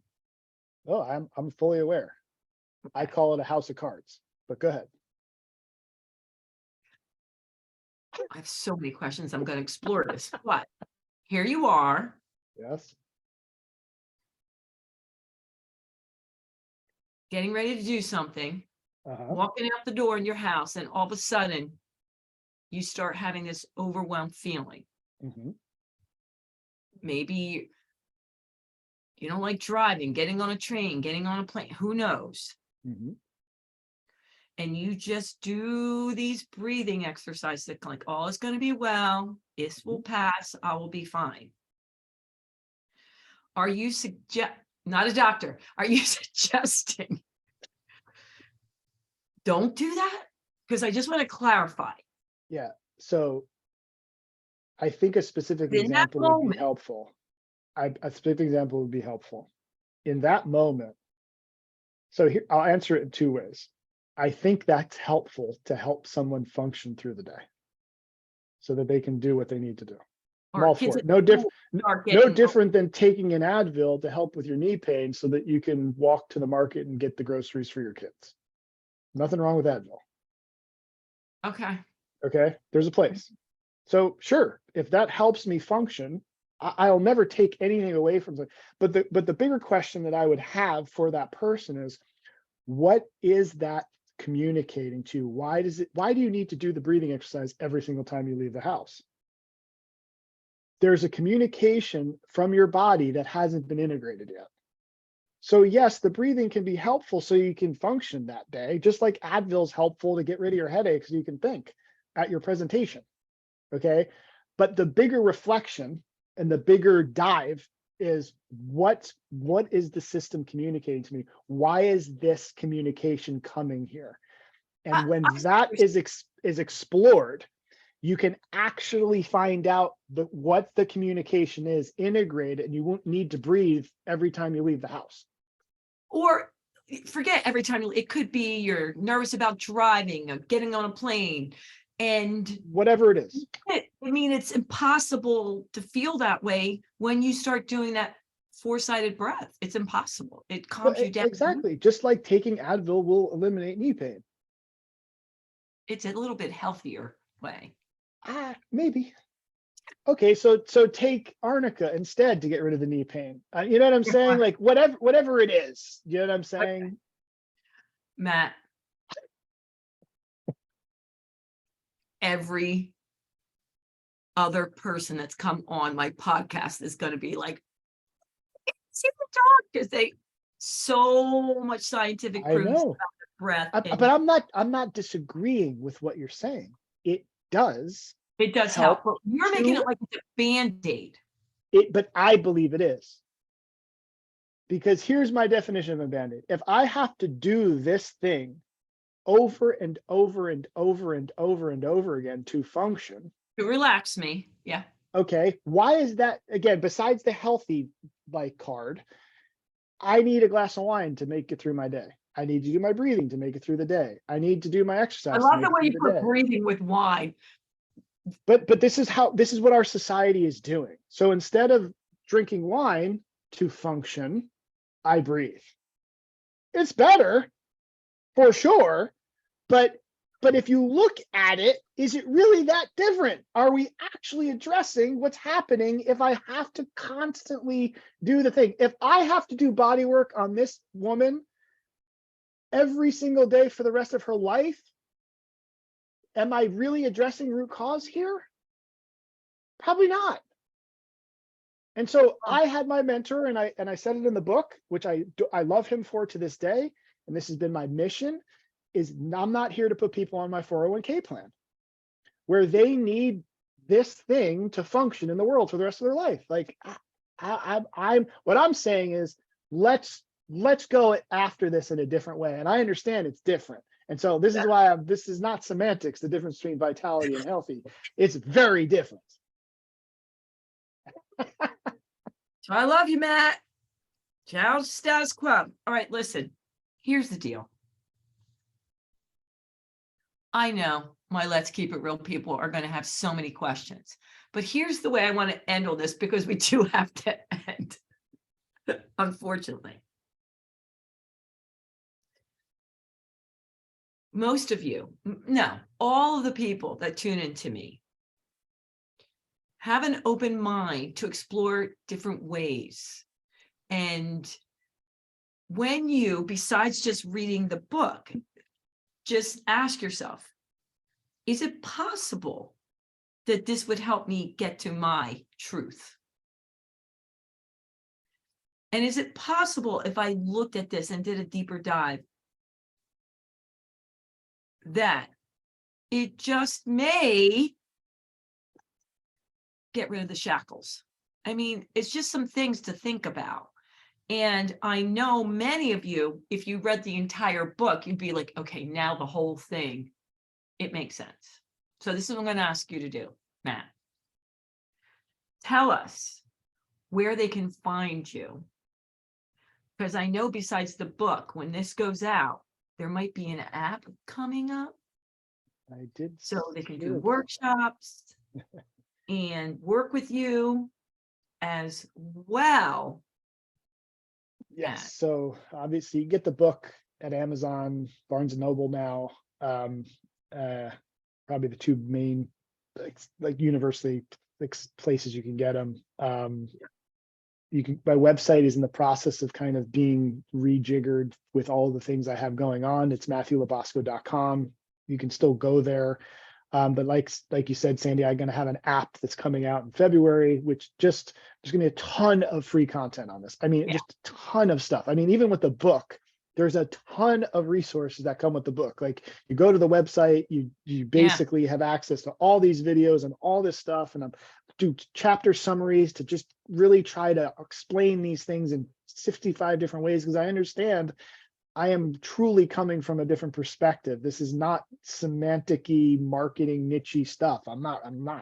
Oh, I'm fully aware. I call it a house of cards, but go ahead. I have so many questions. I'm going to explore this, but here you are. Yes. Getting ready to do something, Uh-huh. walking out the door in your house, and all of a sudden you start having this overwhelmed feeling. Mm-hmm. Maybe you don't like driving, getting on a train, getting on a plane, who knows? Mm-hmm. And you just do these breathing exercises that like, all is going to be well, this will pass, I will be fine. Are you not a doctor, are you suggesting don't do that? Because I just want to clarify. Yeah. So I think a specific In that example would moment, be helpful. A specific example would be helpful. In that moment, so here, I'll answer it in two ways. I think that's helpful to help someone function through the day so that they can do what they need to do. I'm all for it. No different than taking an Advil to help with your knee pain so that you can walk to the market and get the groceries for your kids. Nothing wrong with Advil. okay. Okay, there's a place. So sure, if that helps me function, I'll never take anything away from it. But the bigger question that I would have for that person is, what is that communicating to? Why do you need to do the breathing exercise every single time you leave the house? There's a communication from your body that hasn't been integrated yet. So yes, the breathing can be helpful so you can function that day, just like Advil's helpful to get rid of your headaches so you can think at your presentation. Okay. But the bigger reflection and the bigger dive is what is the system communicating to me? Why is this communication coming here? And when that is explored, you can actually find out what the communication is, integrate it, and you won't need to breathe every time you leave the house. Or forget every time it could be you're nervous about driving or getting on a plane, and whatever it is. I mean, it's impossible to feel that way when you start doing that four-sided breath. It's impossible. It calms you down. Exactly. Just like taking Advil will eliminate knee pain. It's a little bit healthier way. Maybe. Okay, so take arnica instead to get rid of the knee pain. You know what I'm saying? Like whatever it is. You know what I'm saying? Okay. Matt, every other person that's come on my podcast is going to be like, see the dog, because they so much scientific proof about the breath. But I'm not disagreeing with what you're saying. It does help, but you're making it like it's a band-aid. But I believe it is. Because here's my definition of a band-aid. If I have to do this thing over and over and over and over and over again to function, to relax me, yeah. Okay, why is that? Again, besides the healthy like card, I need a glass of wine to make it through my day. I need to do my breathing to make it through the day. I need to do my exercise. I love the way you put breathing with wine. But this is what our society is doing. So instead of drinking wine to function, I breathe. It's better for sure, but if you look at it, is it really that different? Are we actually addressing what's happening if I have to constantly do the thing? If I have to do body work on this woman every single day for the rest of her life, am I really addressing root cause here? Probably not. And so I had my mentor, and I said it in the book, which I love him for to this day, and this has been my mission, is I'm not here to put people on my 401k plan where they need this thing to function in the world for the rest of their life. Like I'm what I'm saying is let's go after this in a different way. And I understand it's different. And so this is why this is not semantics, the difference between vitality and healthy. It's very different. So I love you, Matt. Challenge status quo. All right, listen, here's the deal. I know my Let's Keep It Real people are going to have so many questions, but here's the way I want to end all this, because we do have to end, unfortunately. Most of you, no, all of the people that tune into me have an open mind to explore different ways. And when you, besides just reading the book, just ask yourself, is it possible that this would help me get to my truth? And is it possible, if I looked at this and did a deeper dive, that it just may get rid of the shackles? I mean, it's just some things to think about. And I know many of you, if you read the entire book, you'd be like, okay, now the whole thing, it makes sense. So this is what I'm going to ask you to do, Matt. Tell us where they can find you. Because I know besides the book, when this goes out, there might be an app coming up. I did. So they can do workshops and work with you as well. Yes. So obviously you get the book at Amazon, Barnes and Noble now. Probably the two main like universally places you can get them. You can, my website is in the process of kind of being rejiggered with all the things I have going on. It's MatthewLaBosco.com. You can still go there. But like you said, Sandy, I'm going to have an app that's coming out in February, which there's going to be a ton of free content on this. I mean, just a ton of stuff. I mean, even with the book, there's a ton of resources that come with the book. Like you go to the website, you basically have access to all these videos and all this stuff. And I'm do chapter summaries to just really try to explain these things in 65 different ways, because I understand I am truly coming from a different perspective. This is not semantic-y, marketing, niche-y stuff. I'm not. No,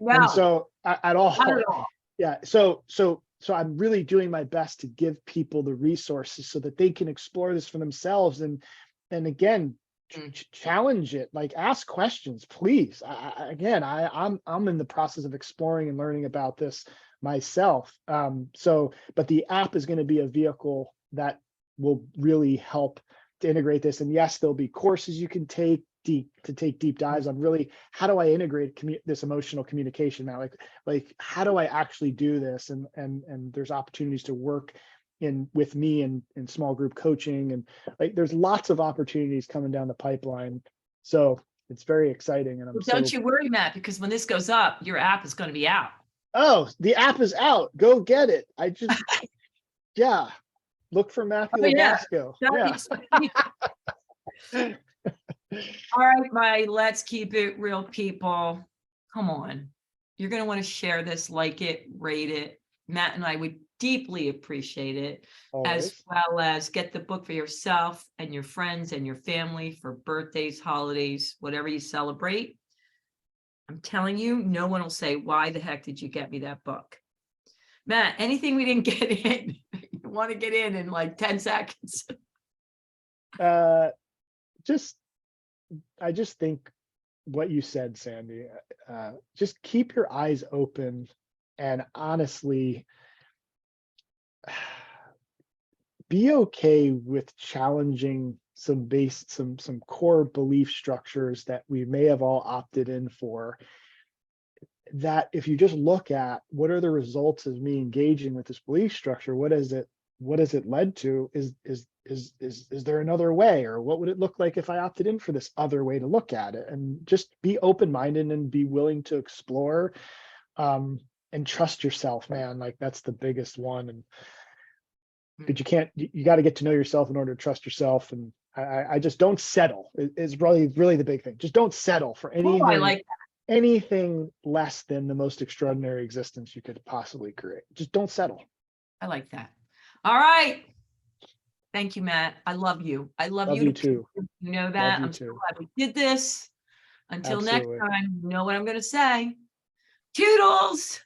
and so at all. Not at all. Yeah. So I'm really doing my best to give people the resources so that they can explore this for themselves. And again, challenge it, like ask questions, please. I'm in the process of exploring and learning about this myself. But the app is going to be a vehicle that will really help to integrate this. And yes, there'll be courses you can take deep dives on really how do I integrate this emotional communication now, like how do I actually do this, and there's opportunities to work with me in small group coaching, and like there's lots of opportunities coming down the pipeline. So it's very exciting. And don't you worry, Matt, because when this goes up, your app is going to be out. Oh, the app is out. Go get it. I just yeah. Look for Matthew LaBosco. Yeah. All right, my Let's Keep It Real people. Come on. You're going to want to share this, like it, rate it. Matt and I would deeply appreciate it. Always. As well as get the book for yourself and your friends and your family for birthdays, holidays, whatever you celebrate. I'm telling you, no one will say, why the heck did you get me that book? Matt, anything we didn't get in, you want to get in like 10 seconds? I just think what you said, Sandy. Just keep your eyes open, and honestly, be okay with challenging some core belief structures that we may have all opted in for. That if you just look at what are the results of me engaging with this belief structure, what has it led to? Is there another way, or what would it look like if I opted in for this other way to look at it? And just be open-minded and be willing to explore, and trust yourself, man. Like, that's the biggest one. And but you got to get to know yourself in order to trust yourself. And I just don't settle is really the big thing. Just don't settle for anything. Oh, I like that. Anything less than the most extraordinary existence you could possibly create. Just don't settle. I like that. All right. Thank you, Matt. I love you. I love you too. You know that. I'm so glad we did this. Until next time, you know what I'm going to say. Toodles.